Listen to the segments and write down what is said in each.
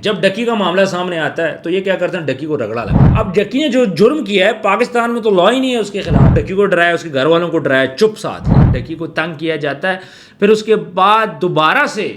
جب ڈکی کا معاملہ سامنے آتا ہے تو یہ کیا کرتے ہیں, ڈکی کو رگڑا لگا. اب ڈکی نے جو جرم کیا ہے پاکستان میں تو لا ہی نہیں ہے اس کے خلاف. ڈکی کو ڈرایا, اس کے گھر والوں کو ڈرایا, چپ ساتھ ڈکی کو تنگ کیا جاتا ہے. پھر اس کے بعد دوبارہ سے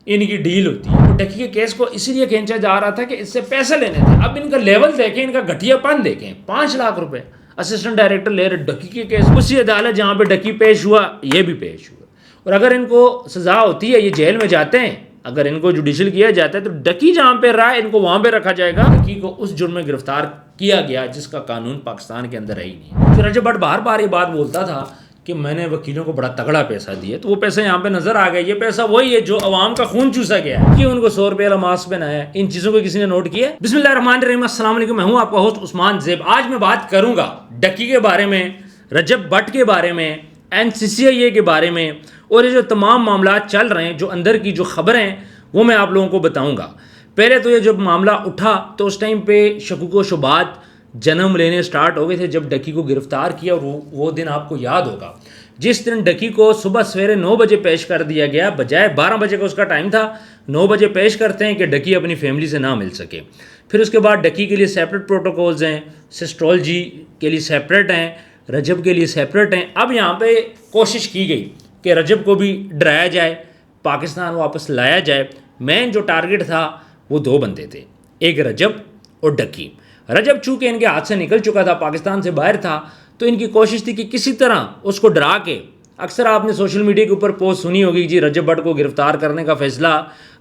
ان کی ڈیل ہوتی ہے. ڈکی کے کیس کو اسی لیے کھینچا جا رہا تھا کہ اس سے پیسے لینے تھے. اب ان کا لیول دیکھیں, ان کا گھٹیا پن دیکھیں. 5 لاکھ روپے اسسٹنٹ ڈائریکٹر لے رہے ڈکی کے کیس. اسی عدالت جہاں پہ ڈکی پیش ہوا یہ بھی پیش ہوا. اور اگر ان کو سزا ہوتی ہے, یہ جیل میں جاتے ہیں, اگر ان کو جوڈیشل کیا جاتا ہے تو ڈکی جہاں پہ رہا ہے ان کو وہاں پہ رکھا جائے گا. ڈکی کو اس جرم میں گرفتار کیا گیا جس کا قانون پاکستان کے اندر ہے ہی نہیں. پھر رجب بٹ بار بار یہ بات بولتا تھا کہ میں نے وکیلوں کو بڑا تگڑا پیسہ دیا, تو وہ پیسہ یہاں پہ نظر آ گیا. یہ پیسہ وہی ہے جو عوام کا خون چوسا گیا ہے کہ ان کو 100 روپے والا ماسک پہنایا ہے. ان چیزوں کو کسی نے نوٹ کیا ہے؟ بسم اللہ الرحمن الرحیم. السلام علیکم, میں ہوں آپ کا ہوسٹ عثمان زیب. آج میں بات کروں گا ڈکی کے بارے میں, رجب بٹ کے بارے میں, NCCIA کے بارے میں, اور یہ جو تمام معاملات چل رہے ہیں, جو اندر کی جو خبریں ہیں وہ میں آپ لوگوں کو بتاؤں گا. پہلے تو یہ جب معاملہ اٹھا تو اس ٹائم پہ شکوک و شبہات جنم لینے سٹارٹ ہو گئے تھے جب ڈکی کو گرفتار کیا. اور وہ دن آپ کو یاد ہوگا جس دن ڈکی کو صبح سویرے 9 بجے پیش کر دیا گیا, بجائے 12 بجے کا اس کا ٹائم تھا. 9 بجے پیش کرتے ہیں کہ ڈکی اپنی فیملی سے نہ مل سکے. پھر اس کے بعد ڈکی کے لیے سیپریٹ پروٹوکولز ہیں, سسٹرولوجی کے لیے سیپریٹ ہیں, رجب کے لیے سیپریٹ ہیں. اب یہاں پہ کوشش کی گئی کہ رجب کو بھی ڈرایا جائے, پاکستان واپس لایا جائے. مین جو ٹارگٹ تھا وہ 2 بندے تھے, ایک رجب اور ڈکی. رجب چونکہ ان کے ہاتھ سے نکل چکا تھا, پاکستان سے باہر تھا, تو ان کی کوشش تھی کہ کسی طرح اس کو ڈرا کے. اکثر آپ نے سوشل میڈیا کے اوپر پوسٹ سنی ہوگی, جی رجب بٹ کو گرفتار کرنے کا فیصلہ,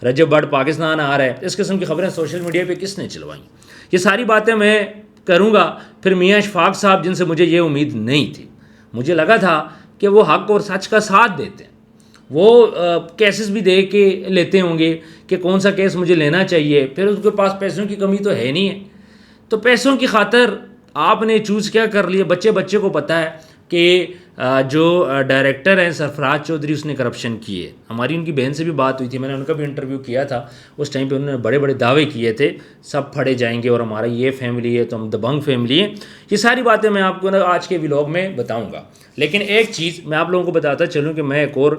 رجب بٹ پاکستان آ رہا ہے. اس قسم کی خبریں سوشل میڈیا پہ کس نے چلوائیں؟ یہ ساری باتیں میں کروں گا. پھر میاں اشفاق صاحب, جن سے مجھے یہ امید نہیں تھی, مجھے لگا تھا کہ وہ حق اور سچ کا ساتھ دیتے ہیں, وہ کیسز بھی دے کے لیتے ہوں گے کہ کون سا کیس مجھے لینا چاہیے. پھر اس کے پاس پیسوں کی کمی تو ہے نہیں ہے, تو پیسوں کی خاطر آپ نے چوز کیا کر لیا. بچے کو پتہ ہے کہ جو ڈائریکٹر ہیں سرفراز چودھری, اس نے کرپشن کی ہے. ہماری ان کی بہن سے بھی بات ہوئی تھی, میں نے ان کا بھی انٹرویو کیا تھا. اس ٹائم پہ انہوں نے بڑے بڑے دعوے کیے تھے, سب پھڑے جائیں گے اور ہمارا یہ فیملی ہے تو ہم دبنگ فیملی ہے. یہ ساری باتیں میں آپ کو آج کے ولاگ میں بتاؤں گا. لیکن ایک چیز میں آپ لوگوں کو بتاتا چلوں کہ میں ایک اور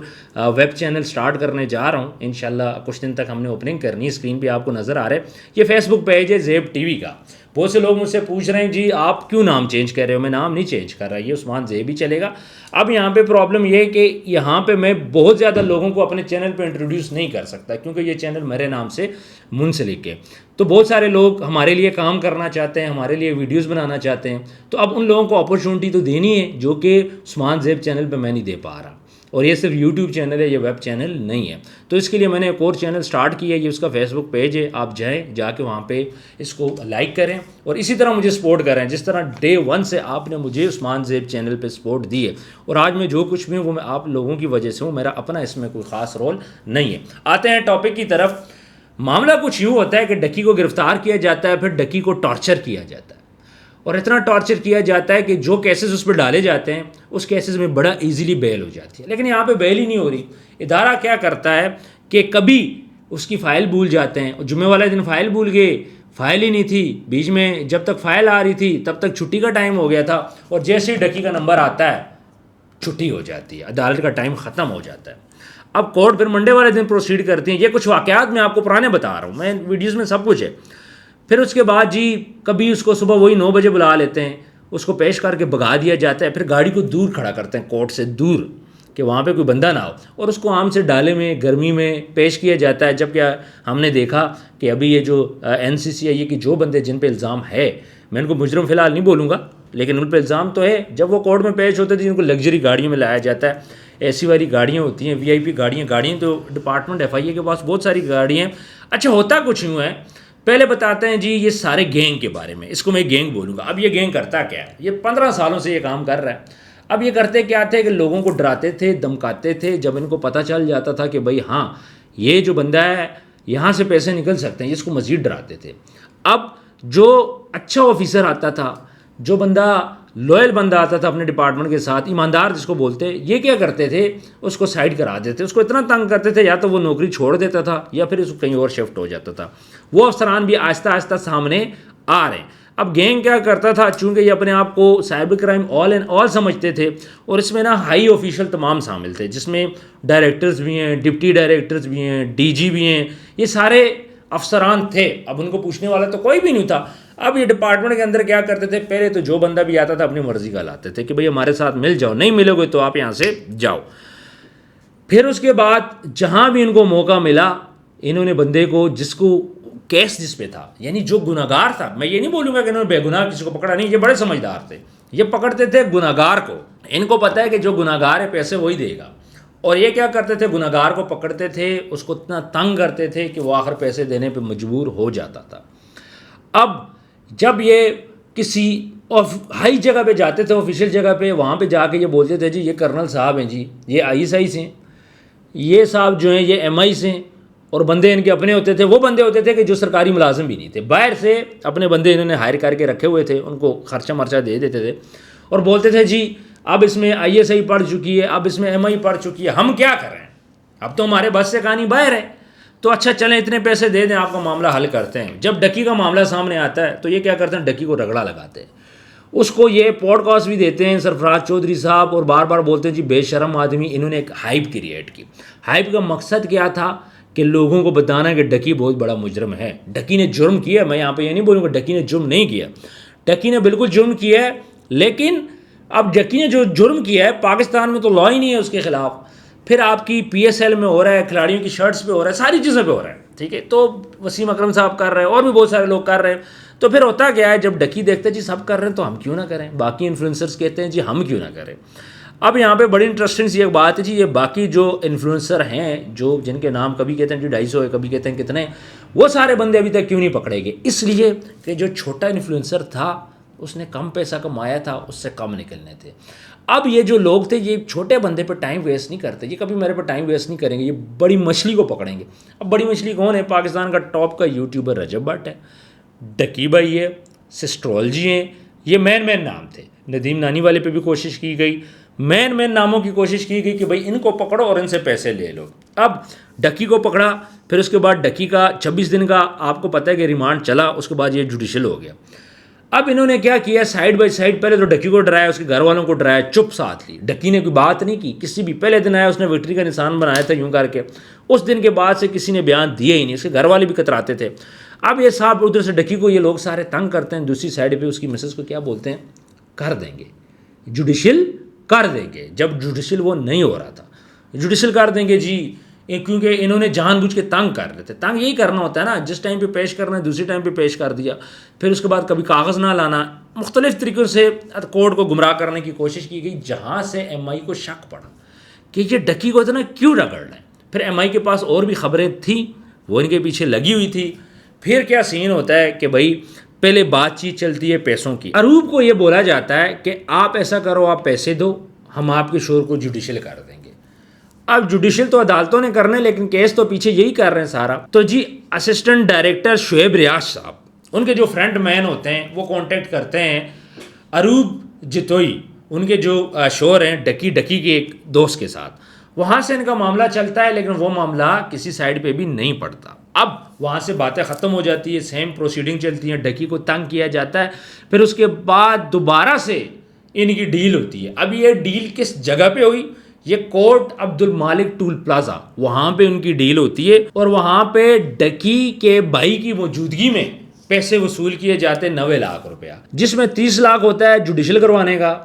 ویب چینل سٹارٹ کرنے جا رہا ہوں. انشاءاللہ کچھ دن تک ہم نے اوپننگ کرنی ہے. اسکرین پہ آپ کو نظر آ رہا ہے, یہ فیس بک پیج ہے زیب ٹی وی کا. بہت سے لوگ مجھ سے پوچھ رہے ہیں جی آپ کیوں نام چینج کر رہے ہو؟ میں نام نہیں چینج کر رہا, یہ عثمان زیب ہی چلے گا. اب یہاں پہ پرابلم یہ ہے کہ یہاں پہ میں بہت زیادہ لوگوں کو اپنے چینل پہ انٹروڈیوس نہیں کر سکتا, کیونکہ یہ چینل میرے نام سے منسلک ہے. تو بہت سارے لوگ ہمارے لیے کام کرنا چاہتے ہیں, ہمارے لیے ویڈیوز بنانا چاہتے ہیں, تو اب ان لوگوں کو اپرچونٹی تو دینی ہے جو کہ عثمان زیب چینل پہ میں نہیں دے پا رہا. اور یہ صرف یوٹیوب چینل ہے, یہ ویب چینل نہیں ہے. تو اس کے لیے میں نے ایک اور چینل سٹارٹ کیا ہے, یہ اس کا فیس بک پیج ہے. آپ جائیں, جا کے وہاں پہ اس کو لائک کریں اور اسی طرح مجھے سپورٹ کریں جس طرح ڈے 1 سے آپ نے مجھے عثمان زیب چینل پہ سپورٹ دی ہے. اور آج میں جو کچھ بھی ہوں وہ میں آپ لوگوں کی وجہ سے ہوں, میرا اپنا اس میں کوئی خاص رول نہیں ہے. آتے ہیں ٹاپک کی طرف. معاملہ کچھ یوں ہوتا ہے کہ ڈکی کو گرفتار کیا جاتا ہے, پھر ڈکی کو ٹارچر کیا جاتا ہے, اور اتنا ٹارچر کیا جاتا ہے کہ جو کیسز اس پہ ڈالے جاتے ہیں اس کیسز میں بڑا ایزیلی بیل ہو جاتی ہے. لیکن یہاں پہ بیل ہی نہیں ہو رہی. ادارہ کیا کرتا ہے کہ کبھی اس کی فائل بھول جاتے ہیں, جمعے والے دن فائل بھول گئے, فائل ہی نہیں تھی, بیچ میں جب تک فائل آ رہی تھی تب تک چھٹی کا ٹائم ہو گیا تھا, اور جیسے ہی ڈکی کا نمبر آتا ہے چھٹی ہو جاتی ہے, عدالت کا ٹائم ختم ہو جاتا ہے. اب کورٹ پھر منڈے والے دن پروسیڈ کرتی ہیں. یہ کچھ واقعات میں آپ کو پرانے بتا رہا ہوں, میں ویڈیوز میں سب کچھ ہے. پھر اس کے بعد جی کبھی اس کو صبح وہی 9 بجے بلا لیتے ہیں, اس کو پیش کر کے بھگا دیا جاتا ہے. پھر گاڑی کو دور کھڑا کرتے ہیں, کورٹ سے دور, کہ وہاں پہ کوئی بندہ نہ ہو, اور اس کو عام سے ڈالے میں گرمی میں پیش کیا جاتا ہے. جب کہ ہم نے دیکھا کہ ابھی یہ جو NCCIA کی جو بندے جن پہ الزام ہے, میں ان کو مجرم فی الحال نہیں بولوں گا لیکن ان پہ الزام تو ہے, جب وہ کورٹ میں پیش ہوتے تھے ان کو لگژری گاڑیوں میں لایا جاتا ہے. ایسی والی گاڑیاں ہوتی ہیں, VIP گاڑیاں تو ڈپارٹمنٹ FIA کے پاس بہت ساری گاڑیاں ہیں. اچھا ہوتا کچھ یوں ہے, پہلے بتاتے ہیں جی یہ سارے گینگ کے بارے میں, اس کو میں گینگ بولوں گا. اب یہ گینگ کرتا کیا ہے؟ یہ 15 سالوں سے یہ کام کر رہا ہے. اب یہ کرتے کیا تھے کہ لوگوں کو ڈراتے تھے, دمکاتے تھے. جب ان کو پتہ چل جاتا تھا کہ بھائی ہاں یہ جو بندہ ہے یہاں سے پیسے نکل سکتے ہیں, اس کو مزید ڈراتے تھے. اب جو اچھا آفیسر آتا تھا, جو بندہ لوئل بندہ آتا تھا اپنے ڈپارٹمنٹ کے ساتھ, ایماندار جس کو بولتے, یہ کیا کرتے تھے اس کو سائڈ کرا دیتے. اس کو اتنا تنگ کرتے تھے یا تو وہ نوکری چھوڑ دیتا تھا یا پھر اس کو کہیں اور شفٹ ہو جاتا تھا. وہ افسران بھی آہستہ آہستہ سامنے آ رہے ہیں. اب گینگ کیا کرتا تھا, چونکہ یہ اپنے آپ کو cyber crime all and all سمجھتے تھے, اور اس میں نا ہائی آفیشل تمام شامل تھے, جس میں ڈائریکٹرز بھی ہیں, ڈپٹی ڈائریکٹرز بھی ہیں, DG بھی ہیں. یہ سارے افسران تھے. اب ان کو پوچھنے والا تو کوئی بھی نہیں تھا. اب یہ ڈپارٹمنٹ کے اندر کیا کرتے تھے, پہلے تو جو بندہ بھی آتا تھا اپنی مرضی کا لاتے تھے کہ بھئی ہمارے ساتھ مل جاؤ, نہیں ملو گے تو آپ یہاں سے جاؤ. پھر اس کے بعد جہاں بھی ان کو موقع ملا انہوں نے بندے کو جس کو کیس جس پہ تھا, یعنی جو گناہگار تھا, میں یہ نہیں بولوں گا کہ انہوں نے بے گناہ کسی کو پکڑا نہیں, یہ بڑے سمجھدار تھے, یہ پکڑتے تھے گناہگار کو. ان کو پتہ ہے کہ جو گناہگار ہے پیسے وہی دے گا, اور یہ کیا کرتے تھے, گناہگار کو پکڑتے تھے, اس کو اتنا تنگ کرتے تھے کہ وہ آخر پیسے دینے پہ مجبور ہو جاتا تھا. اب جب یہ کسی ہائی جگہ پہ جاتے تھے, آفیشیل جگہ پہ, وہاں پہ جا کے یہ بولتے تھے جی یہ کرنل صاحب ہیں, جی یہ ISI ہیں, یہ صاحب جو ہیں یہ MI ہیں, اور بندے ان کے اپنے ہوتے تھے, وہ بندے ہوتے تھے کہ جو سرکاری ملازم بھی نہیں تھے, باہر سے اپنے بندے انہوں نے ہائر کر کے رکھے ہوئے تھے, ان کو خرچہ مرچہ دے دیتے تھے, اور بولتے تھے جی اب اس میں ISI پڑھ چکی ہے, اب اس میں MI پڑھ چکی ہے, ہم کیا کریں, اب تو ہمارے بس سے کہانی باہر ہے, تو اچھا چلیں اتنے پیسے دے دیں, آپ کا معاملہ حل کرتے ہیں. جب ڈکی کا معاملہ سامنے آتا ہے تو یہ کیا کرتے ہیں, ڈکی کو رگڑا لگاتے ہیں, اس کو یہ پوڈ کاسٹ بھی دیتے ہیں سرفراز چودھری صاحب, اور بار بار بولتے ہیں جی بے شرم آدمی. انہوں نے ایک ہائپ کریٹ کی. ہائپ کا مقصد کیا تھا کہ لوگوں کو بتانا کہ ڈکی بہت بڑا مجرم ہے. ڈکی نے جرم کیا, میں یہاں پہ یہ نہیں بولوں گا ڈکی نے جرم نہیں کیا, ڈکی نے بالکل جرم کیا ہے, لیکن اب ڈکی نے جو جرم کیا ہے پاکستان میں تو لا ہی نہیں ہے اس کے خلاف. پھر آپ کی PSL میں ہو رہا ہے, کھلاڑیوں کی شرٹس پہ ہو رہا ہے, ساری چیزوں پہ ہو رہا ہے, ٹھیک ہے, تو وسیم اکرم صاحب کر رہے ہیں, اور بھی بہت سارے لوگ کر رہے ہیں. تو پھر ہوتا کیا ہے, جب ڈکی دیکھتے ہیں جی سب کر رہے ہیں تو ہم کیوں نہ کریں, باقی انفلوئنسرز کہتے ہیں جی ہم کیوں نہ کریں. اب یہاں پہ بڑی انٹرسٹنگ سی ایک بات ہے جی, یہ باقی جو انفلوئنسر ہیں جو جن کے نام کبھی کہتے ہیں جی 250 ہے, کبھی کہتے ہیں کتنے, وہ سارے بندے ابھی تک کیوں نہیں پکڑے گئے؟ اس لیے کہ جو چھوٹا انفلوئنسر تھا اس نے کم پیسہ کمایا تھا, اس سے کم نکلنے تھے. اب یہ جو لوگ تھے یہ چھوٹے بندے پہ ٹائم ویسٹ نہیں کرتے, یہ کبھی میرے پہ ٹائم ویسٹ نہیں کریں گے, یہ بڑی مچھلی کو پکڑیں گے. اب بڑی مچھلی کون ہے؟ پاکستان کا ٹاپ کا یوٹیوبر رجب بٹ ہے, ڈکی بھائی ہے, سسٹرول جی ہیں, یہ مین نام تھے. ندیم نانی والے پہ بھی کوشش کی گئی, مین ناموں کی کوشش کی گئی کہ بھائی ان کو پکڑو اور ان سے پیسے لے لو. اب ڈکی کو پکڑا, پھر اس کے بعد ڈکی کا 26 دن کا آپ کو پتہ ہے کہ ریمانڈ چلا, اس کے بعد یہ جوڈیشل ہو گیا. اب انہوں نے کیا کیا, سائڈ بائی سائڈ پہلے تو ڈکی کو ڈرایا, اس کے گھر والوں کو ڈرایا, چپ ساتھ لی. ڈکی نے کوئی بات نہیں کی کسی بھی, پہلے دن آیا اس نے وکٹری کا نشان بنایا تھا یوں کر کے, اس دن کے بعد سے کسی نے بیان دیا ہی نہیں, اس کے گھر والے بھی کتراتے تھے. اب یہ صاحب ادھر سے ڈکی کو یہ لوگ سارے تنگ کرتے ہیں, دوسری سائڈ پہ اس کی مسز کو کیا بولتے ہیں, کر دیں گے جوڈیشل, کر دیں گے. جب جوڈیشل وہ نہیں ہو رہا تھا, جوڈیشل کر دیں گے جی, کیونکہ انہوں نے جان بوجھ کے تنگ کر رہے تھے. تنگ یہی کرنا ہوتا ہے نا, جس ٹائم پہ پیش کرنا ہے دوسری ٹائم پہ پیش کر دیا, پھر اس کے بعد کبھی کاغذ نہ لانا, مختلف طریقوں سے کورٹ کو گمراہ کرنے کی کوشش کی گئی, جہاں سے MI کو شک پڑا کہ یہ ڈکی کو اتنا کیوں رگڑ رہے ہیں. پھر MI کے پاس اور بھی خبریں تھیں, وہ ان کے پیچھے لگی ہوئی تھی. پھر کیا سین ہوتا ہے کہ بھائی پہلے بات چیت چلتی ہے پیسوں کی. اروب کو یہ بولا جاتا ہے کہ آپ ایسا کرو, آپ پیسے دو, ہم آپ کے شور کو جوڈیشل کر دیں گے. اب جوڈیشل تو عدالتوں نے کرنا ہے, لیکن کیس تو پیچھے یہی کر رہے ہیں سارا. تو جی اسسٹنٹ ڈائریکٹر شعیب ریاض صاحب, ان کے جو فرینڈ مین ہوتے ہیں وہ کانٹیکٹ کرتے ہیں اروب جتوئی, ان کے جو شور ہیں ڈکی کے ایک دوست کے ساتھ. وہاں سے ان کا معاملہ چلتا ہے, لیکن وہ معاملہ کسی سائڈ پہ بھی نہیں پڑتا. اب وہاں سے باتیں ختم ہو جاتی ہے, سیم پروسیڈنگ چلتی ہیں, ڈکی کو تنگ کیا جاتا ہے. پھر اس کے بعد دوبارہ سے ان کی ڈیل ہوتی ہے. اب یہ ڈیل کس جگہ پہ ہوئی, یہ کوٹ عبد المالک ٹول پلازا, وہاں پہ ان کی ڈیل ہوتی ہے, اور وہاں پہ ڈکی کے بھائی کی موجودگی میں پیسے وصول کیے جاتے ہیں 90 لاکھ روپیہ, جس میں 30 لاکھ ہوتا ہے جوڈیشل کروانے کا,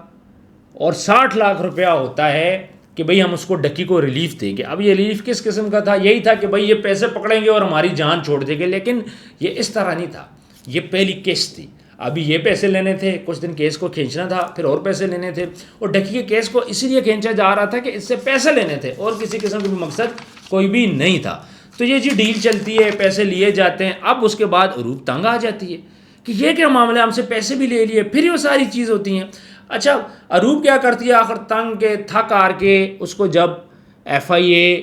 اور 60 لاکھ روپیہ ہوتا ہے کہ بھئی ہم اس کو ڈکی کو ریلیف دیں گے. اب یہ ریلیف کس قسم کا تھا, یہی تھا کہ بھئی یہ پیسے پکڑیں گے اور ہماری جان چھوڑ دیں گے, لیکن یہ اس طرح نہیں تھا. یہ پہلی قسط تھی, ابھی یہ پیسے لینے تھے, کچھ دن کیس کو کھینچنا تھا, پھر اور پیسے لینے تھے, اور ڈکی کے کیس کو اسی لیے کھینچا جا رہا تھا کہ اس سے پیسے لینے تھے, اور کسی قسم کا مقصد کوئی بھی نہیں تھا. تو یہ جی ڈیل چلتی ہے, پیسے لیے جاتے ہیں. اب اس کے بعد اروب تنگ آ جاتی ہے کہ یہ کیا معاملہ, ہم سے پیسے بھی لے لیے, پھر یہ ساری چیز ہوتی ہیں. اچھا اروب کیا کرتی ہے, آخر تنگ کے تھک ہار کے اس کو جب FIA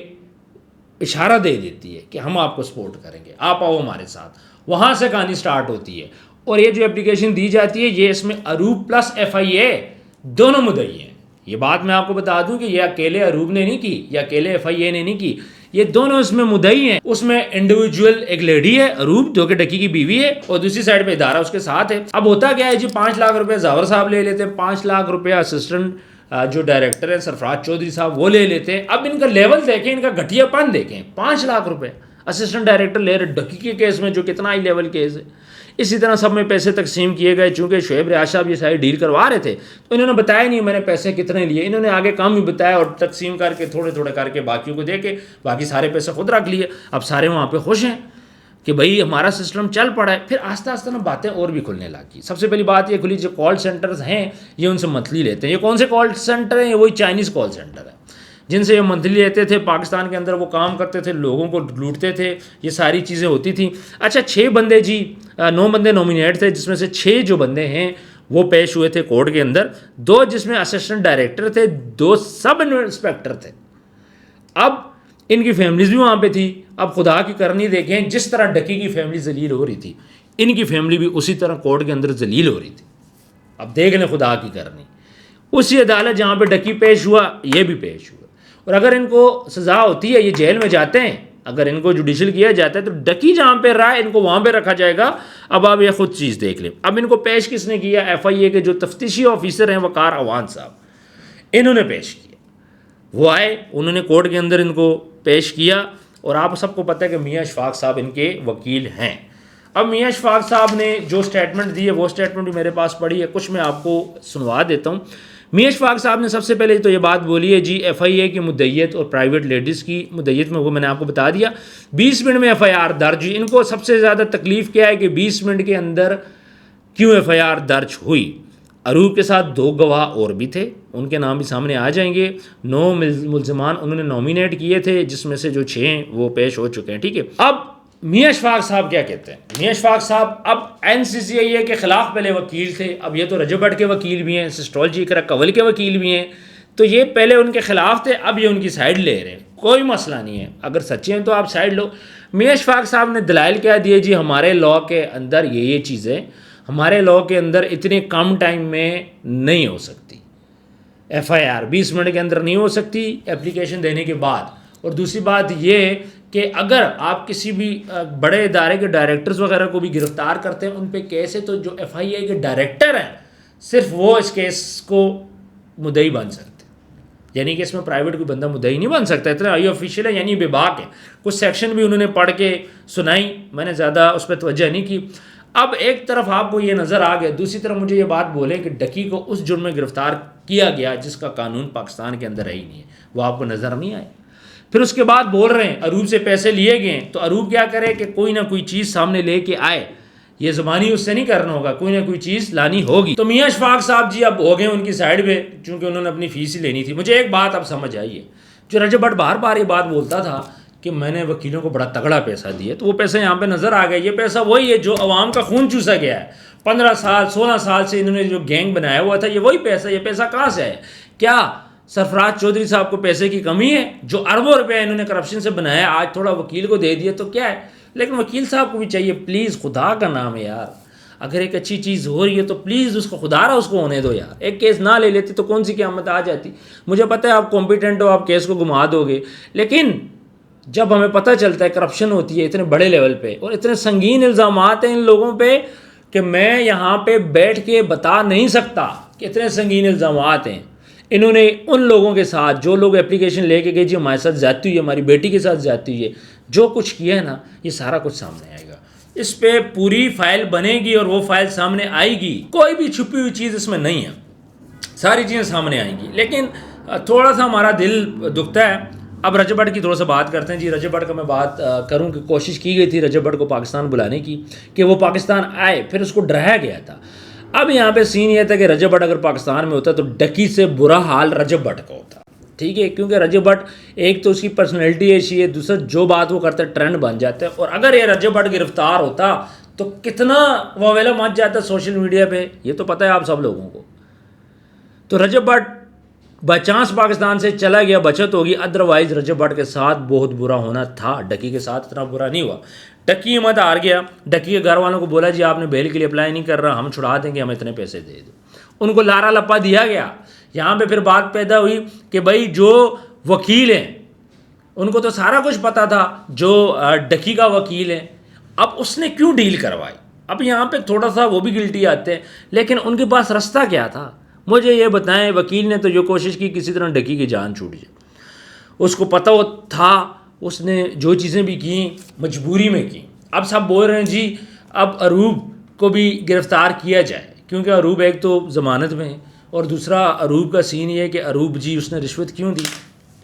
اشارہ دے دیتی ہے کہ ہم آپ کو سپورٹ کریں گے, آپ آؤ ہمارے ساتھ, وہاں سے کہانی سٹارٹ ہوتی ہے. اور یہ جو اپلیکیشن دی جاتی ہے, یہ اس میں اروب پلس FIA دونوں مدعی ہیں. یہ بات میں آپ کو بتا دوں کہ یہ اکیلے اروب نے نہیں کی, یا اکیلے FIA نے نہیں کی, یہ دونوں اس میں مدعی ہیں. اس میں انڈیویجول ایک لیڈی ہے اروب جو کہ ڈکی کی بیوی ہے, اور دوسری سائڈ پہ ادارہ اس کے ساتھ ہے. اب ہوتا کیا ہے جی, 5 لاکھ روپے زاور صاحب لے لیتے ہیں, 5 لاکھ روپے اسسٹنٹ جو ڈائریکٹر ہیں سرفراز چودھری صاحب وہ لے لیتے ہیں. اب ان کا لیول دیکھیں, ان کا گھٹیا پن دیکھیں, 5 لاکھ روپے. اسسٹنٹ ڈائریکٹر لے رہے ڈکی کے کیس میں جو کتنا ہائی لیول کیس ہے. اسی طرح سب میں پیسے تقسیم کیے گئے. چونکہ شعیب ریاض صاحب یہ ساری ڈیل کروا رہے تھے تو انہوں نے بتایا نہیں میں نے پیسے کتنے لیے, انہوں نے آگے کام ہی بتایا اور تقسیم کر کے تھوڑے تھوڑے کر کے باقیوں کو دے کے باقی سارے پیسے خود رکھ لیے. اب سارے وہاں پہ خوش ہیں کہ بھائی ہمارا سسٹم چل پڑا ہے. پھر آہستہ آہستہ نا باتیں اور بھی کھلنے لگی. سب سے پہلی بات یہ کھلی جو کال سینٹرز ہیں یہ ان سے منتھلی لیتے ہیں. یہ کون سے کال سینٹر ہیں؟ یہ وہی چائنیز کال سینٹر ہیں جن سے یہ منتھلی لیتے تھے. پاکستان کے اندر وہ کام کرتے تھے, لوگوں کو لوٹتے تھے, یہ ساری چیزیں ہوتی تھیں. اچھا 6 بندے 9 بندے نومینیٹ تھے جس میں سے 6 جو بندے ہیں وہ پیش ہوئے تھے کورٹ کے اندر. 2 جس میں اسسٹنٹ ڈائریکٹر تھے, 2 سب انسپیکٹر تھے. اب ان کی فیملیز بھی وہاں پہ تھی. اب خدا کی کرنی دیکھیں, جس طرح ڈکی کی فیملی ذلیل ہو رہی تھی ان کی فیملی بھی اسی طرح کورٹ کے اندر ذلیل ہو رہی تھی. اب دیکھ لیں خدا کی کرنی, اسی عدالت جہاں پہ ڈکی پیش ہوا یہ بھی پیش ہوا. اور اگر ان کو سزا ہوتی ہے یہ جیل میں جاتے ہیں, اگر ان کو جوڈیشل کیا جاتا ہے تو ڈکی جہاں پہ رہا ہے ان کو وہاں پہ رکھا جائے گا. اب آپ یہ خود چیز دیکھ لیں. اب ان کو پیش کس نے کیا؟ ایف آئی اے کے جو تفتیشی آفیسر ہیں وقار عوان صاحب, انہوں نے پیش کیا. وہ آئے, انہوں نے کورٹ کے اندر ان کو پیش کیا. اور آپ سب کو پتہ ہے کہ میاں اشفاق صاحب ان کے وکیل ہیں. اب میاں اشفاق صاحب نے جو سٹیٹمنٹ دی ہے وہ سٹیٹمنٹ بھی میرے پاس پڑی ہے, کچھ میں آپ کو سنوا دیتا ہوں. میاں اشفاق صاحب نے سب سے پہلے تو یہ بات بولی ہے جی ایف آئی اے کی مدعیت اور پرائیویٹ لیڈیز کی مدعیت میں وہ میں نے آپ کو بتا دیا. 20 منٹ میں ایف آئی آر درج ہوئی. ان کو سب سے زیادہ تکلیف کیا ہے کہ 20 منٹ کے اندر کیوں ایف آئی آر درج ہوئی. عروب کے ساتھ 2 گواہ اور بھی تھے, ان کے نام بھی سامنے آ جائیں گے. 9 ملزمان انہوں نے نومینیٹ کیے تھے جس میں سے جو 6 ہیں وہ پیش ہو چکے ہیں. ٹھیک ہے. اب میاں اشفاق صاحب کیا کہتے ہیں؟ میاں اشفاق صاحب اب این سی سی آئی اے کے خلاف پہلے وکیل تھے, اب یہ تو رجب بٹ کے وکیل بھی ہیں, سسٹرولوجی اقرا کول کے وکیل بھی ہیں. تو یہ پہلے ان کے خلاف تھے, اب یہ ان کی سائڈ لے رہے ہیں. کوئی مسئلہ نہیں ہے, اگر سچے ہیں تو آپ سائڈ لو. میاں اشفاق صاحب نے دلائل کیا دیے جی ہمارے لاء کے اندر یہ چیزیں ہمارے لاء کے اندر اتنے کم ٹائم میں نہیں ہو سکتی. ایف آئی آر 20 منٹ کے اندر نہیں ہو سکتی اپلیکیشن دینے کے بعد. اور دوسری بات یہ کہ اگر آپ کسی بھی بڑے ادارے کے ڈائریکٹرز وغیرہ کو بھی گرفتار کرتے ہیں ان پہ کیس ہے تو جو ایف آئی اے کے ڈائریکٹر ہیں صرف وہ اس کیس کو مدعی بن سکتے ہیں. یعنی کہ اس میں پرائیویٹ کوئی بندہ مدعی نہیں بن سکتا. اتنا ہائی آفیشیل ہے, یعنی بے باک ہے. کچھ سیکشن بھی انہوں نے پڑھ کے سنائی, میں نے زیادہ اس پہ توجہ نہیں کی. اب ایک طرف آپ کو یہ نظر آ گیا, دوسری طرف مجھے یہ بات بولیں کہ ڈکی کو اس جرم میں گرفتار کیا گیا جس کا قانون پاکستان کے اندر ہی نہیں ہے, وہ آپ کو نظر نہیں آئے. پھر اس کے بعد بول رہے ہیں عروب سے پیسے لیے گئے, تو عروب کیا کرے کہ کوئی نہ کوئی چیز سامنے لے کے آئے. یہ زبانی اس سے نہیں کرنا ہوگا, کوئی نہ کوئی چیز لانی ہوگی. تو میاں اشفاق صاحب جی اب ہو گئے ان کی سائڈ پہ, چونکہ انہوں نے اپنی فیس ہی لینی تھی. مجھے ایک بات اب سمجھ آئی ہے, جو رجب بٹ بار بار یہ بات بولتا تھا کہ میں نے وکیلوں کو بڑا تگڑا پیسہ دیا, تو وہ پیسہ یہاں پہ نظر آ گیا. یہ پیسہ وہی ہے جو عوام کا خون چوسا گیا ہے. 15 سال 16 سال سے انہوں نے جو گینگ بنایا ہوا تھا, یہ وہی پیسہ. یہ پیسہ کہاں سے ہے؟ کیا سرفراز چودھری صاحب کو پیسے کی کمی ہے؟ جو اربوں روپے انہوں نے کرپشن سے بنایا, آج تھوڑا وکیل کو دے دیا تو کیا ہے. لیکن وکیل صاحب کو بھی چاہیے پلیز, خدا کا نام ہے یار, اگر ایک اچھی چیز ہو رہی ہے تو پلیز اس کو خدا رہا اس کو ہونے دو یار. ایک کیس نہ لے لیتے تو کون سی قیامت آ جاتی. مجھے پتہ ہے آپ کمپیٹنٹ ہو, آپ کیس کو گھما دو گے, لیکن جب ہمیں پتہ چلتا ہے کرپشن ہوتی ہے اتنے بڑے لیول پہ اور اتنے سنگین الزامات ہیں ان لوگوں پہ کہ میں یہاں پہ بیٹھ کے بتا نہیں سکتا کہ اتنے سنگین الزامات ہیں. انہوں نے ان لوگوں کے ساتھ جو لوگ اپلیکیشن لے کے گئے جی ہمارے ساتھ زیادتی ہوئی ہے, ہماری بیٹی کے ساتھ زیادتی ہوئی ہے, جو کچھ کیا ہے نا یہ سارا کچھ سامنے آئے گا. اس پہ پوری فائل بنے گی اور وہ فائل سامنے آئے گی. کوئی بھی چھپی ہوئی چیز اس میں نہیں ہے, ساری چیزیں سامنے آئیں گی. لیکن تھوڑا سا ہمارا دل دکھتا ہے. اب رجب بٹ کی تھوڑا سا بات کرتے ہیں جی. رجب بٹ کا میں بات کروں کہ کوشش کی گئی تھی رجب بٹ کو پاکستان بلانے کی کہ وہ پاکستان آئے, پھر اس کو ڈرایا گیا تھا. اب یہاں پہ سین یہ تھا کہ رجب بٹ اگر پاکستان میں ہوتا تو ڈکی سے برا حال رجب بٹ کا ہوتا. ٹھیک ہے, کیونکہ رجب بٹ ایک تو اس کی پرسنالٹی ایسی ہے, دوسرا جو بات وہ کرتا ہے ٹرینڈ بن جاتا ہے. اور اگر یہ رجب بٹ گرفتار ہوتا تو کتنا واویلا مچ جاتا سوشل میڈیا پہ, یہ تو پتہ ہے آپ سب لوگوں کو. تو رجب بٹ بائی چانس پاکستان سے چلا گیا, بچت ہوگی. ادروائز رجب بٹ کے ساتھ بہت برا ہونا تھا, ڈکی کے ساتھ اتنا برا نہیں ہوا. ڈکی ہمت ہار گیا. ڈکی کے گھر والوں کو بولا جی آپ نے بیل کے لیے اپلائی نہیں کر رہا, ہم چھڑا دیں گے, ہم اتنے پیسے دے دو. ان کو لارا لپا دیا گیا. یہاں پہ پھر بات پیدا ہوئی کہ بھائی جو وکیل ہیں ان کو تو سارا کچھ پتا تھا, جو ڈکی کا وکیل ہے, اب اس نے کیوں ڈیل کروائی. اب یہاں پہ تھوڑا سا وہ بھی گلٹی آتے ہیں, لیکن ان کے پاس رستہ کیا تھا مجھے یہ بتائیں. وکیل نے تو جو کوشش کی کسی طرح ڈکی کی جان چھوٹ جائے. اس کو پتہ تھا اس نے جو چیزیں بھی کیں مجبوری میں کیں. اب سب بول رہے ہیں جی اب عروب کو بھی گرفتار کیا جائے, کیونکہ عروب ایک تو ضمانت میں ہے اور دوسرا عروب کا سین یہ ہے کہ عروب جی اس نے رشوت کیوں دی.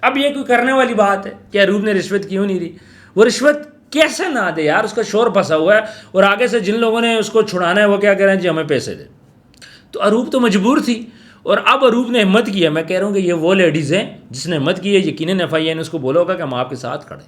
اب یہ کوئی کرنے والی بات ہے کہ عروب نے رشوت کیوں نہیں دی؟ وہ رشوت کیسے نہ دے یار, اس کا شور پھنسا ہوا ہے, اور آگے سے جن لوگوں نے اس کو چھڑانا ہے وہ کیا کہہ رہے ہیں جی ہمیں پیسے دے. تو عروب تو مجبور تھی, اور اب عروب نے ہمت کیا. میں کہہ رہا ہوں کہ یہ وہ لیڈیز ہیں جس نے ہمت کی ہے, یقیناً ایف آئی اے نے اس کو بولا ہوگا کہ ہم آپ کے ساتھ کھڑے,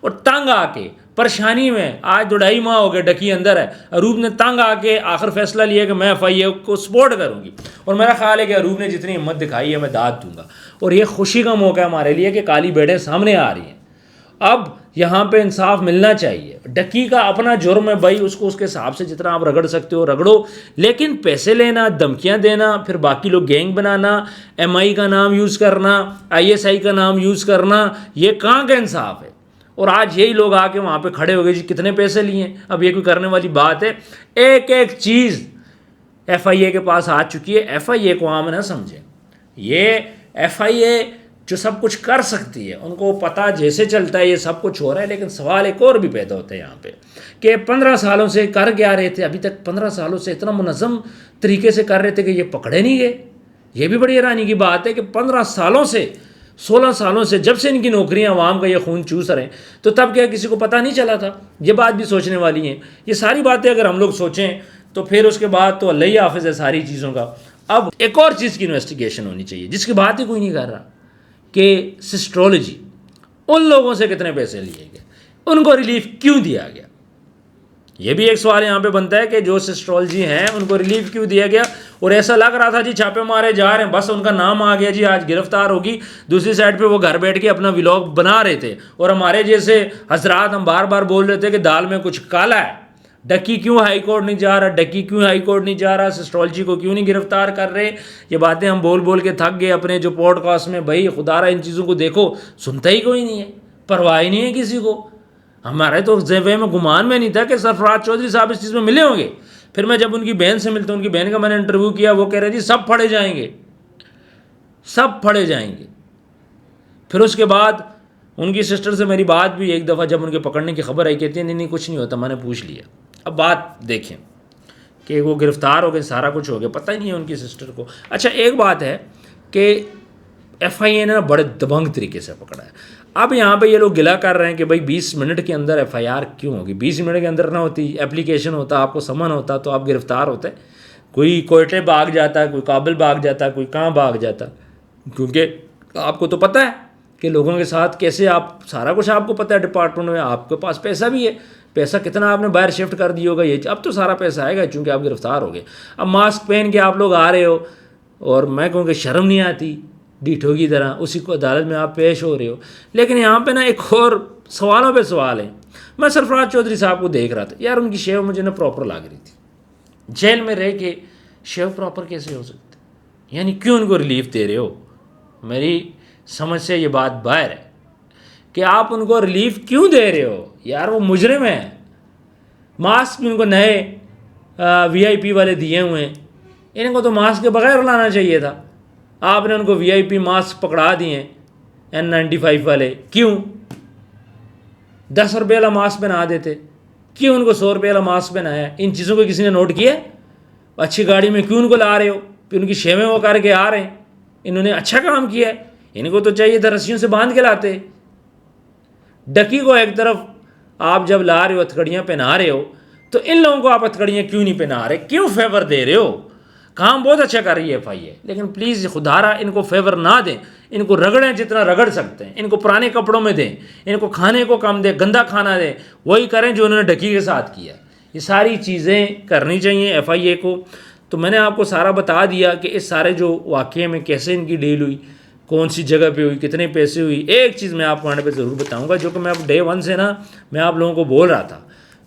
اور تنگ آ کے پریشانی میں آج 2.5 ماہ ہو گئے ڈکی اندر ہے, عروب نے تنگ آ کے آخر فیصلہ لیا کہ میں ایف آئی اے کو سپورٹ کروں گی. اور میرا خیال ہے کہ عروب نے جتنی ہمت دکھائی ہے میں داد دوں گا, اور یہ خوشی کا موقع ہے ہمارے لیے کہ کالی بیڑیں سامنے آ رہی ہیں. اب یہاں پہ انصاف ملنا چاہیے. ڈکی کا اپنا جرم ہے بھائی, اس کو اس کے حساب سے جتنا آپ رگڑ سکتے ہو رگڑو, لیکن پیسے لینا, دھمکیاں دینا, پھر باقی لوگ گینگ بنانا, ایم آئی کا نام یوز کرنا, آئی ایس آئی کا نام یوز کرنا, یہ کہاں کا انصاف ہے؟ اور آج یہی لوگ آ کے وہاں پہ کھڑے ہو گئے جی کتنے پیسے لیے. اب یہ کوئی کرنے والی بات ہے؟ ایک ایک چیز ایف آئی اے کے پاس آ چکی ہے. ایف آئی اے کو عام نہ سمجھیں, یہ ایف آئی اے جو سب کچھ کر سکتی ہے, ان کو پتہ جیسے چلتا ہے یہ سب کچھ ہو رہا ہے. لیکن سوال ایک اور بھی پیدا ہوتا ہے یہاں پہ کہ 15 سالوں سے کر کیا رہے تھے؟ ابھی تک 15 سالوں سے اتنا منظم طریقے سے کر رہے تھے کہ یہ پکڑے نہیں گئے. یہ بھی بڑی حیرانی کی بات ہے کہ 15 سالوں سے 16 سالوں سے جب سے ان کی نوکریاں عوام کا یہ خون چوس رہے ہیں, تو تب کیا کسی کو پتہ نہیں چلا تھا؟ یہ بات بھی سوچنے والی ہیں. یہ ساری باتیں اگر ہم لوگ سوچیں تو پھر اس کے بعد تو اللہ ہی حافظ ہے ساری چیزوں کا. اب ایک اور چیز کی انویسٹیگیشن ہونی چاہیے جس کی بات ہی کوئی نہیں کر رہا, کہ سسٹرولوجی, ان لوگوں سے کتنے پیسے لیے گئے, ان کو ریلیف کیوں دیا گیا؟ یہ بھی ایک سوال یہاں پہ بنتا ہے کہ جو سسٹرولوجی ہیں ان کو ریلیف کیوں دیا گیا؟ اور ایسا لگ رہا تھا جی چھاپے مارے جا رہے ہیں, بس ان کا نام آ گیا جی آج گرفتار ہوگی. دوسری سائڈ پہ وہ گھر بیٹھ کے اپنا ولاگ بنا رہے تھے, اور ہمارے جیسے حضرات ہم بار بار بول رہے تھے کہ دال میں کچھ کالا ہے. ڈکی کیوں ہائی کورٹ نہیں جا رہا, ڈکی کیوں ہائی کورٹ نہیں جا رہا, سسٹرولوجی کو کیوں نہیں گرفتار کر رہے؟ یہ باتیں ہم بول بول کے تھک گئے اپنے جو پوڈ کاسٹ میں. بھائی خدا رہا ان چیزوں کو دیکھو, سنتا ہی کوئی نہیں ہے, پرواہ ہی نہیں ہے کسی کو. ہمارے تو ذہن میں گمان میں نہیں تھا کہ سرفراز چودھری صاحب اس چیز میں ملے ہوں گے. پھر میں جب ان کی بہن سے ملتا ہوں, ان کی بہن کا میں نے انٹرویو کیا, وہ کہہ رہے جی سب پھڑے جائیں گے, سب پھڑے جائیں گے. پھر اس کے بعد ان کی سسٹر سے میری بات بھی ایک دفعہ جب ان کے پکڑنے کی خبر آئی, کہتی ہے نہیں کچھ نہیں ہوتا, میں نے پوچھ لیا. اب بات دیکھیں کہ وہ گرفتار ہو گئے, سارا کچھ ہو گیا, پتہ ہی نہیں ہے ان کی سسٹر کو. اچھا ایک بات ہے کہ ایف آئی اے نے بڑے دبنگ طریقے سے پکڑا ہے. اب یہاں پہ یہ لوگ گلا کر رہے ہیں کہ بھائی 20 منٹ کے اندر ایف آئی آر کیوں ہوگی؟ 20 منٹ کے اندر نہ ہوتی, اپلیکیشن ہوتا, آپ کو سمن ہوتا تو آپ گرفتار ہوتے. کوئی کوئٹے بھاگ جاتا, کوئی کابل بھاگ جاتا, کوئی کہاں بھاگ جاتا, کیونکہ آپ کو تو پتہ ہے کہ لوگوں کے ساتھ کیسے آپ, سارا کچھ آپ کو پتہ ہے ڈپارٹمنٹ میں, آپ کے پاس پیسہ بھی ہے, پیسہ کتنا آپ نے باہر شفٹ کر دیا ہوگا, یہ اب تو سارا پیسہ آئے گا چونکہ آپ گرفتار ہو گئے. اب ماسک پہن کے آپ لوگ آ رہے ہو, اور میں کہوں کہ شرم نہیں آتی ڈیٹھو کی طرح, اسی کو عدالت میں آپ پیش ہو رہے ہو. لیکن یہاں پہ نا ایک اور سوالوں پہ سوال ہیں. میں سرفراز چودھری صاحب کو دیکھ رہا تھا, یار ان کی شیو مجھے نا پراپر لگ رہی تھی. جیل میں رہ کے شیو پراپر کیسے ہو سکتے؟ یعنی کیوں ان کو ریلیف دے رہے ہو؟ میری سمجھ سے یہ بات باہر ہے کہ آپ ان کو ریلیف کیوں دے رہے ہو. یار وہ مجرم ہیں. ماسک بھی ان کو نئے وی آئی پی والے دیے ہوئے ہیں, ان کو تو ماسک کے بغیر لانا چاہیے تھا. آپ نے ان کو وی آئی پی ماسک پکڑا دیے ہیں N95 والے. کیوں 10 روپے والا ماسک بنا دیتے, کیوں ان کو 100 روپے والا ماسک بنایا ہے؟ ان چیزوں کو کسی نے نوٹ کیا؟ اچھی گاڑی میں کیوں ان کو لا رہے ہو؟ پھر ان کی شیویں وہ کر کے آ رہے ہیں, انہوں نے اچھا کام کیا ہے. ان کو تو چاہیے تھا رسیوں سے باندھ کے لاتے. ڈکی کو ایک طرف آپ جب لا رہے ہو, ہتھکڑیاں پہنا رہے ہو, تو ان لوگوں کو آپ ہتھکڑیاں کیوں نہیں پہنا رہے؟ کیوں فیور دے رہے ہو؟ کام بہت اچھا کر رہی ہے ایف آئی اے, لیکن پلیز خدا رہا ان کو فیور نہ دیں. ان کو رگڑیں جتنا رگڑ سکتے ہیں, ان کو پرانے کپڑوں میں دیں, ان کو کھانے کو کم دیں, گندا کھانا دیں, وہی کریں جو انہوں نے ڈکی کے ساتھ کیا. یہ ساری چیزیں کرنی چاہیے ایف آئی اے کو. تو میں نے آپ کو سارا بتا دیا کہ اس سارے جو واقعے میں کیسے ان کی ڈیل ہوئی, کون سی جگہ پہ ہوئی, کتنے پیسے ہوئی. ایک چیز میں آپ کو آنے پہ ضرور بتاؤں گا جو کہ میں اب ڈے 1 سے نا میں آپ لوگوں کو بول رہا تھا.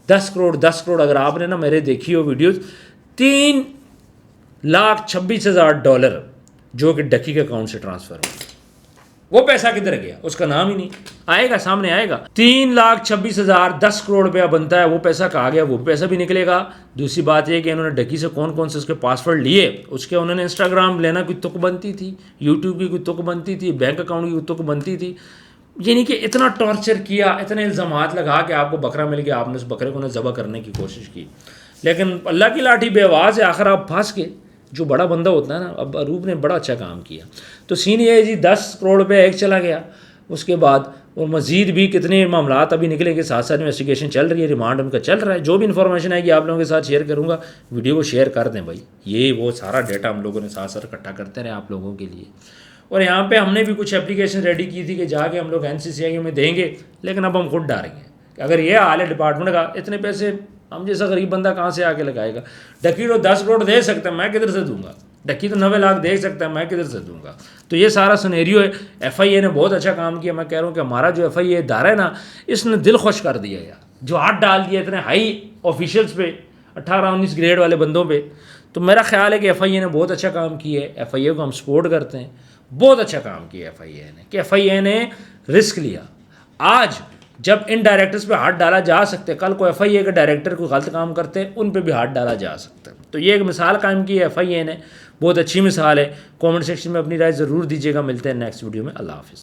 10 کروڑ اگر آپ نے نا میرے دیکھی ہو ویڈیوز, $3,26,000 جو کہ ڈکی کے اکاؤنٹ سے ٹرانسفر ہو. وہ پیسہ کدھر گیا اس کا نام ہی نہیں آئے گا, سامنے آئے گا. 3,26,000 10 کروڑ روپیہ بنتا ہے, وہ پیسہ کہا گیا, وہ پیسہ بھی نکلے گا. دوسری بات یہ کہ انہوں نے ڈکی سے کون سے اس کے پاسورڈ لیے, اس کے انہوں نے انسٹاگرام لینا کوئی تک بنتی تھی, یوٹیوب کی کوئی تک بنتی تھی, بینک اکاؤنٹ کی کوئی تک بنتی تھی. یعنی کہ اتنا ٹارچر کیا، اتنے الزامات لگا کہ آپ کو بکرا مل گیا، آپ نے اس بکرے کو ذبح کرنے کی کوشش کی، لیکن اللہ کی لاٹھی بے آواز ہے، آخر آپ پھنس گئے. جو بڑا بندہ ہوتا ہے نا، اب اروپ نے بڑا اچھا کام کیا. تو سین یہ ہے جی 10 کروڑ روپے ایک چلا گیا. اس کے بعد اور مزید بھی کتنے معاملات ابھی نکلے کے ساتھ ساتھ انویسٹیگیشن چل رہی ہے، ریمانڈ ان کا چل رہا ہے. جو بھی انفارمیشن آئے گی آپ لوگوں کے ساتھ شیئر کروں گا. ویڈیو کو شیئر کر دیں بھائی، یہ وہ سارا ڈیٹا ہم لوگوں نے ساتھ ساتھ اکٹھا کرتے رہے آپ لوگوں کے لیے. اور یہاں پہ ہم نے بھی کچھ اپلیکیشن ریڈی کی تھی کہ جا کے ہم لوگ NCCI میں دیں گے، لیکن اب ہم خود ڈاریں گے کہ اگر یہ حال ہے ڈپارٹمنٹ کا، اتنے پیسے ہم جیسا غریب بندہ کہاں سے آ کے لگائے گا. ڈکی تو 10 کروڑ دے سکتا ہے، میں کدھر سے دوں گا؟ ڈکی تو 90 لاکھ دے سکتا ہے، میں کدھر سے دوں گا؟ تو یہ سارا سنیریو ہے. FIA نے بہت اچھا کام کیا. میں کہہ رہا ہوں کہ ہمارا جو FIA ادارہ ہے نا، اس نے دل خوش کر دیا یار، جو ہاتھ ڈال دیا اتنے ہائی آفیشلس پہ، 18-19 گریڈ والے بندوں پہ. تو میرا خیال ہے کہ FIA نے بہت اچھا کام کیا ہے. FIA کو ہم سپورٹ کرتے ہیں. بہت اچھا کام کیا FIA نے، کہ FIA نے رسک لیا. آج جب ان ڈائریکٹرز پہ ہاتھ ڈالا جا سکتے، کل کو FIA کے ڈائریکٹر کوئی غلط کام کرتے ہیں، ان پہ بھی ہاتھ ڈالا جا سکتا ہے. تو یہ ایک مثال قائم کی ہے FIA نے، بہت اچھی مثال ہے. کامنٹ سیکشن میں اپنی رائے ضرور دیجیے گا. ملتے ہیں نیکسٹ ویڈیو میں. اللہ حافظ.